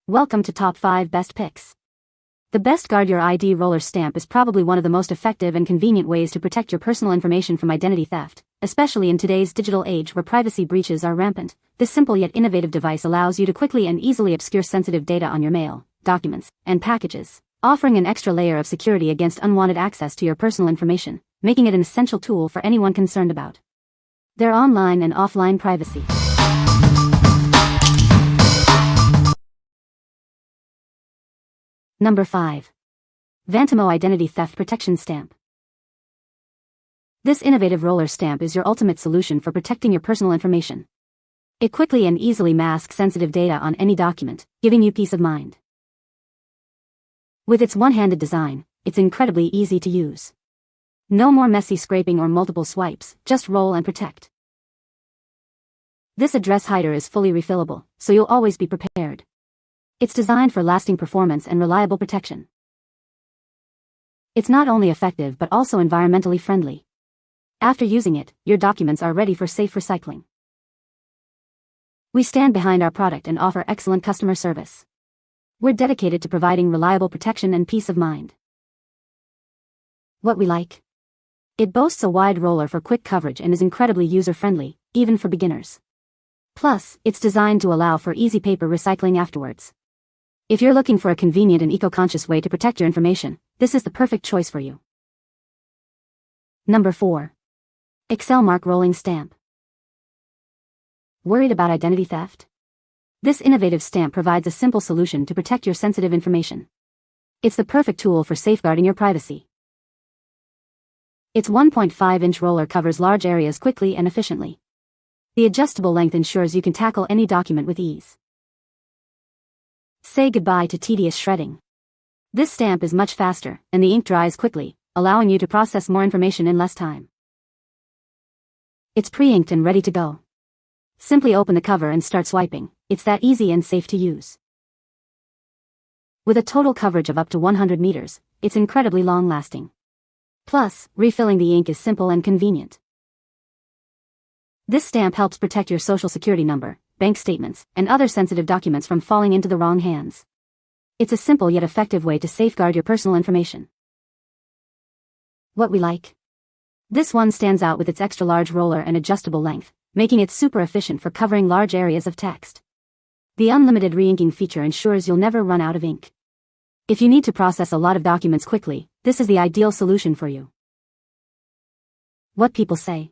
Welcome to Top 5 Best Picks. The Best Guard Your ID roller stamp is probably one of the most effective and convenient ways to protect your personal information from identity theft, especially in today's digital age where privacy breaches are rampant. This simple yet innovative device allows you to quickly and easily obscure sensitive data on your mail, documents, and packages, offering an extra layer of security against unwanted access to your personal information, making it an essential tool for anyone concerned about their online and offline privacy. Number 5. Vantamo Identity Theft Protection Stamp. This innovative roller stamp is your ultimate solution for protecting your personal information. It quickly and easily masks sensitive data on any document, giving you peace of mind. With its one-handed design, it's incredibly easy to use. No more messy scraping or multiple swipes, just roll and protect. This address hider is fully refillable, so you'll always be prepared. It's designed for lasting performance and reliable protection. It's not only effective but also environmentally friendly. After using it, your documents are ready for safe recycling. We stand behind our product and offer excellent customer service. We're dedicated to providing reliable protection and peace of mind. What we like? It boasts a wide roller for quick coverage and is incredibly user-friendly, even for beginners. Plus, it's designed to allow for easy paper recycling afterwards. If you're looking for a convenient and eco-conscious way to protect your information, this is the perfect choice for you. Number 4. ExcelMark Rolling Stamp. Worried about identity theft? This innovative stamp provides a simple solution to protect your sensitive information. It's the perfect tool for safeguarding your privacy. Its 1.5-inch roller covers large areas quickly and efficiently. The adjustable length ensures you can tackle any document with ease. Say goodbye to tedious shredding. This stamp is much faster, and the ink dries quickly, allowing you to process more information in less time. It's pre-inked and ready to go. Simply open the cover and start swiping. It's that easy and safe to use. With a total coverage of up to 100 meters, it's incredibly long-lasting. Plus, refilling the ink is simple and convenient. This stamp helps protect your social security number, bank statements, and other sensitive documents from falling into the wrong hands. It's a simple yet effective way to safeguard your personal information. What we like? This one stands out with its extra-large roller and adjustable length, making it super efficient for covering large areas of text. The unlimited re-inking feature ensures you'll never run out of ink. If you need to process a lot of documents quickly, this is the ideal solution for you. What people say?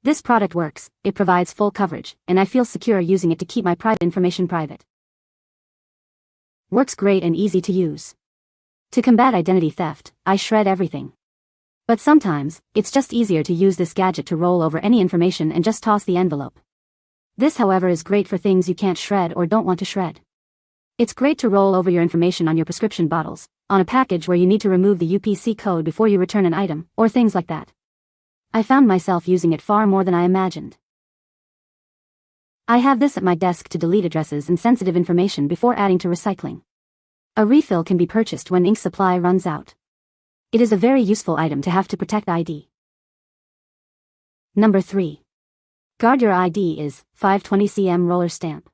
This product works, it provides full coverage, and I feel secure using it to keep my private information private. Works great and easy to use. To combat identity theft, I shred everything. But sometimes, it's just easier to use this gadget to roll over any information and just toss the envelope. This, however, is great for things you can't shred or don't want to shred. It's great to roll over your information on your prescription bottles, on a package where you need to remove the UPC code before you return an item, or things like that. I found myself using it far more than I imagined. I have this at my desk to delete addresses and sensitive information before adding to recycling. A refill can be purchased when ink supply runs out. It is a very useful item to have to protect ID. Number 3. Guard Your ID is 520cm Roller Stamp.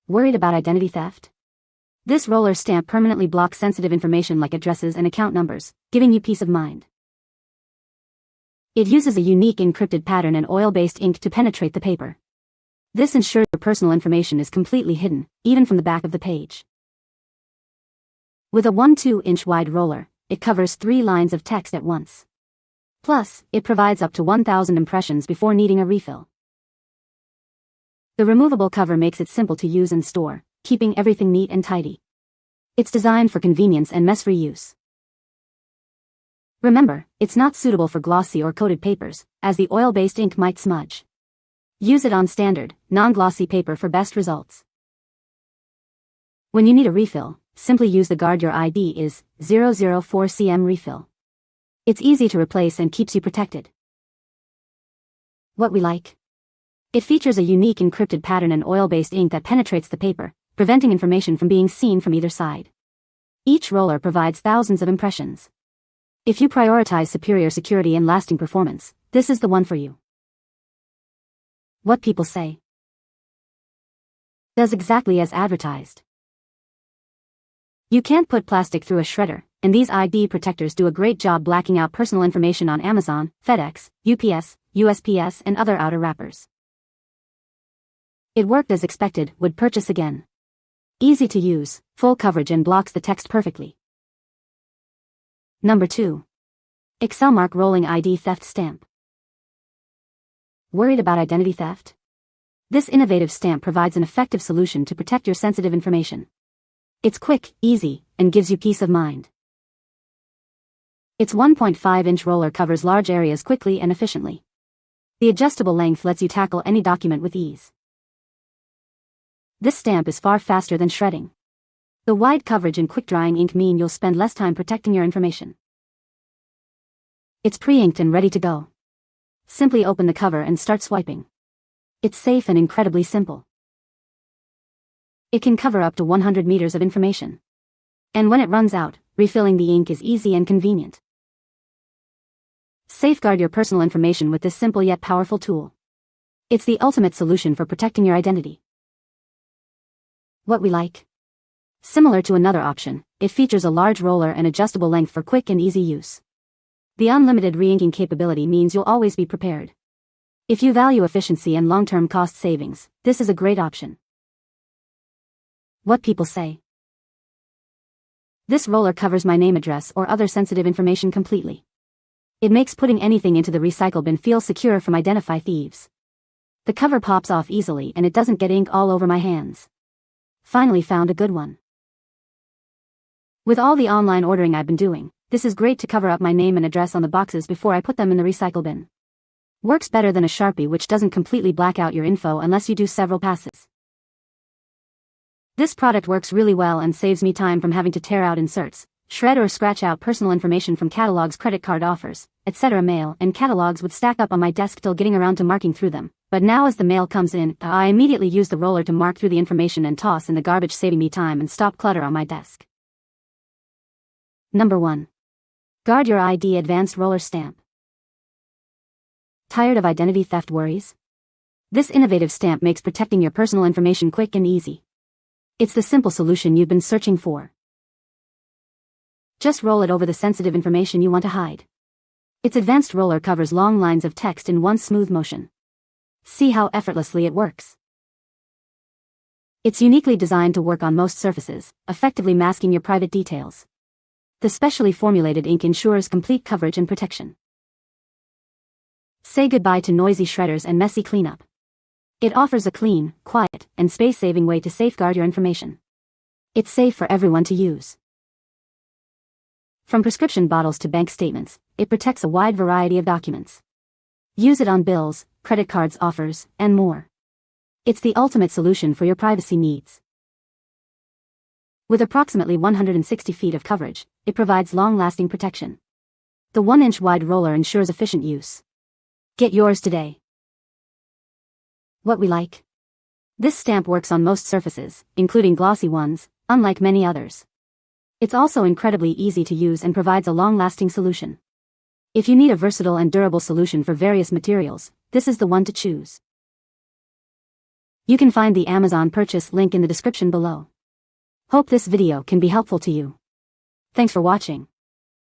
Worried about identity theft? This roller stamp permanently blocks sensitive information like addresses and account numbers, giving you peace of mind. It uses a unique encrypted pattern and oil-based ink to penetrate the paper. This ensures your personal information is completely hidden, even from the back of the page. With a 1.2-inch wide roller, it covers 3 lines of text at once. Plus, it provides up to 1,000 impressions before needing a refill. The removable cover makes it simple to use and store, keeping everything neat and tidy. It's designed for convenience and mess-free use. Remember, it's not suitable for glossy or coated papers, as the oil-based ink might smudge. Use it on standard, non-glossy paper for best results. When you need a refill, simply use the Guard Your ID is 004cm refill. It's easy to replace and keeps you protected. What we like? It features a unique encrypted pattern and oil-based ink that penetrates the paper, preventing information from being seen from either side. Each roller provides thousands of impressions. If you prioritize superior security and lasting performance, this is the one for you. What people say. Does exactly as advertised. You can't put plastic through a shredder, and these ID protectors do a great job blacking out personal information on Amazon, FedEx, UPS, USPS, and other outer wrappers. It worked as expected, would purchase again. Easy to use, full coverage, and blocks the text perfectly. Number 2. ExcelMark Rolling ID Theft Stamp. Worried about identity theft? This innovative stamp provides an effective solution to protect your sensitive information. It's quick, easy, and gives you peace of mind. Its 1.5-inch roller covers large areas quickly and efficiently. The adjustable length lets you tackle any document with ease. This stamp is far faster than shredding. The wide coverage and quick-drying ink mean you'll spend less time protecting your information. It's pre-inked and ready to go. Simply open the cover and start swiping. It's safe and incredibly simple. It can cover up to 100 meters of information. And when it runs out, refilling the ink is easy and convenient. Safeguard your personal information with this simple yet powerful tool. It's the ultimate solution for protecting your identity. What we like? Similar to another option, it features a large roller and adjustable length for quick and easy use. The unlimited re-inking capability means you'll always be prepared. If you value efficiency and long-term cost savings, this is a great option. What people say. This roller covers my name, address, or other sensitive information completely. It makes putting anything into the recycle bin feel secure from identify thieves. The cover pops off easily and it doesn't get ink all over my hands. Finally found a good one. With all the online ordering I've been doing, this is great to cover up my name and address on the boxes before I put them in the recycle bin. Works better than a Sharpie, which doesn't completely black out your info unless you do several passes. This product works really well and saves me time from having to tear out inserts, shred or scratch out personal information from catalogs, credit card offers, etc. Mail and catalogs would stack up on my desk till getting around to marking through them, but now as the mail comes in, I immediately use the roller to mark through the information and toss in the garbage, saving me time and stop clutter on my desk. Number 1. Guard Your ID Advanced Roller Stamp. Tired of identity theft worries? This innovative stamp makes protecting your personal information quick and easy. It's the simple solution you've been searching for. Just roll it over the sensitive information you want to hide. Its advanced roller covers long lines of text in one smooth motion. See how effortlessly it works. It's uniquely designed to work on most surfaces, effectively masking your private details. The specially formulated ink ensures complete coverage and protection. Say goodbye to noisy shredders and messy cleanup. It offers a clean, quiet, and space-saving way to safeguard your information. It's safe for everyone to use. From prescription bottles to bank statements, it protects a wide variety of documents. Use it on bills, credit cards, offers, and more. It's the ultimate solution for your privacy needs. With approximately 160 feet of coverage, it provides long-lasting protection. The 1-inch wide roller ensures efficient use. Get yours today. What we like? This stamp works on most surfaces, including glossy ones, unlike many others. It's also incredibly easy to use and provides a long-lasting solution. If you need a versatile and durable solution for various materials, this is the one to choose. You can find the Amazon purchase link in the description below. Hope this video can be helpful to you. Thanks for watching.